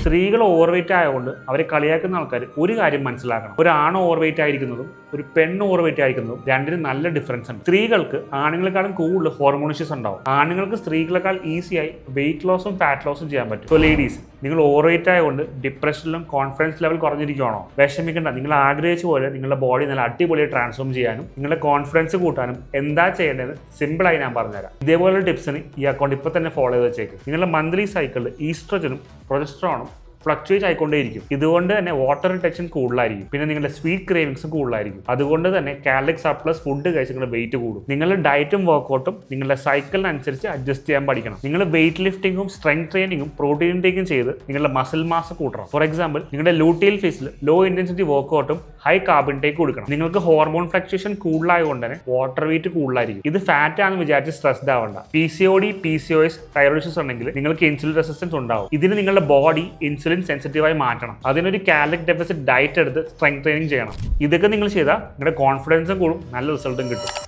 സ്ത്രീകൾ ഓവർവെയിറ്റ് ആയതുകൊണ്ട് അവരെ കളിയാക്കുന്ന ആൾക്കാർ ഒരു കാര്യം മനസ്സിലാക്കണം. ഒരു ആണ് ഓവർവെയിറ്റ് ആയിരിക്കുന്നതും ഒരു പെണ്ണ് ഓവർവെയിറ്റ് ആയിരിക്കുന്നതും രണ്ടിനും നല്ല ഡിഫറൻസ് ഉണ്ട്. സ്ത്രീകൾക്ക് ആണുങ്ങളെക്കാളും കൂടുതൽ ഹോർമോൺ ഇഷ്യൂസ് ഉണ്ടാവും. ആണുങ്ങൾക്ക് സ്ത്രീകളെക്കാൾ ഈസിയായി വെയിറ്റ് ലോസും ഫാറ്റ് ലോസും ചെയ്യാൻ പറ്റും. സോ ലേഡീസ്, നിങ്ങൾ ഓവർവെയിറ്റ് ആയതുകൊണ്ട് ഡിപ്രഷനിലും കോൺഫിഡൻസ് ലെവൽ കുറഞ്ഞിരിക്കുകയാണോ? വിഷമിക്കേണ്ട. നിങ്ങൾ ആഗ്രഹിച്ച പോലെ നിങ്ങളുടെ ബോഡി നല്ല അടിപൊളിയായി ട്രാൻസ്ഫോം ചെയ്യാനും നിങ്ങളുടെ കോൺഫിഡൻസ് കൂട്ടാനും എന്താ ചെയ്യേണ്ടത് സിമ്പിളായി ഞാൻ പറഞ്ഞുതരാം. ഇതേപോലുള്ള ടിപ്സിന് ഈ അക്കൗണ്ട് ഇപ്പോൾ തന്നെ ഫോളോ ചെയ്ത് വെച്ചേക്കും. നിങ്ങളുടെ മന്ത്ലി സൈക്കിളിൽ ഈസ്ട്രജനും പ്രൊജസ്ട്രോണും ഫ്ലക്ച്വേറ്റ് ആയിക്കൊണ്ടേയിരിക്കും. ഇതുകൊണ്ട് തന്നെ വാട്ടർ റിട്ടക്ഷൻ കൂടുതലായിരിക്കും. പിന്നെ നിങ്ങളുടെ സ്വീറ്റ് ക്രേവിങ്സും കൂടുതലായിരിക്കും. അതുകൊണ്ട് തന്നെ കാലറിക് സർപ്ലസ് ഫുഡ് കഴിച്ച് നിങ്ങളുടെ വെയിറ്റ് കൂടും. നിങ്ങളുടെ ഡയറ്റും വർക്കൗട്ടും നിങ്ങളുടെ സൈക്കിളിനനുസരിച്ച് അഡ്ജസ്റ്റ് ചെയ്യാൻ പഠിക്കണം. നിങ്ങൾ വെയിറ്റ് ലിഫ്റ്റിംഗും സ്ട്രെങ്ത് ട്രെയിനിങ്ങും പ്രോട്ടീൻ ഇൻടേക്കും ചെയ്ത് നിങ്ങളുടെ മസിൽ മാസ് കൂട്ടണം. ഫോർ എക്സാമ്പിൾ, നിങ്ങളുടെ ലൂട്ടിയൽ ഫേസിൽ ലോ ഇന്റൻസിറ്റി വർക്കൗട്ടും ഹൈ കാർബ് ഇൻടേക്ക് കൊടുക്കണം. നിങ്ങൾക്ക് ഹോർമോൺ ഫ്ലക്ച്വേഷൻ കൂടുതലായതുകൊണ്ട് തന്നെ വാട്ടർ വെയിറ്റ് കൂടുതലായിരിക്കും. ഇത് ഫാറ്റ് ആണെന്ന് വിചാരിച്ച് സ്ട്രെസ്ഡ് ആവണ്ട. PCOD, PCOS, തൈറോയിഡ് ഉണ്ടെങ്കിൽ നിങ്ങൾക്ക് ഇൻസുലിൻ റെസിസ്റ്റൻസ് ഉണ്ടാവും. ഇതിന് നിങ്ങളുടെ ബോഡി ഇൻസുലിൻ സെൻസിറ്റീവായി മാറ്റണം. അതിനൊരു കാലറിക് ഡെഫിസിറ്റ് ഡയറ്റ് എടുത്ത് സ്ട്രെങ്ത് ട്രെയിനിങ് ചെയ്യണം. ഇതൊക്കെ നിങ്ങൾ ചെയ്താൽ നിങ്ങളുടെ കോൺഫിഡൻസും കൂടും, നല്ല റിസൾട്ടും കിട്ടും.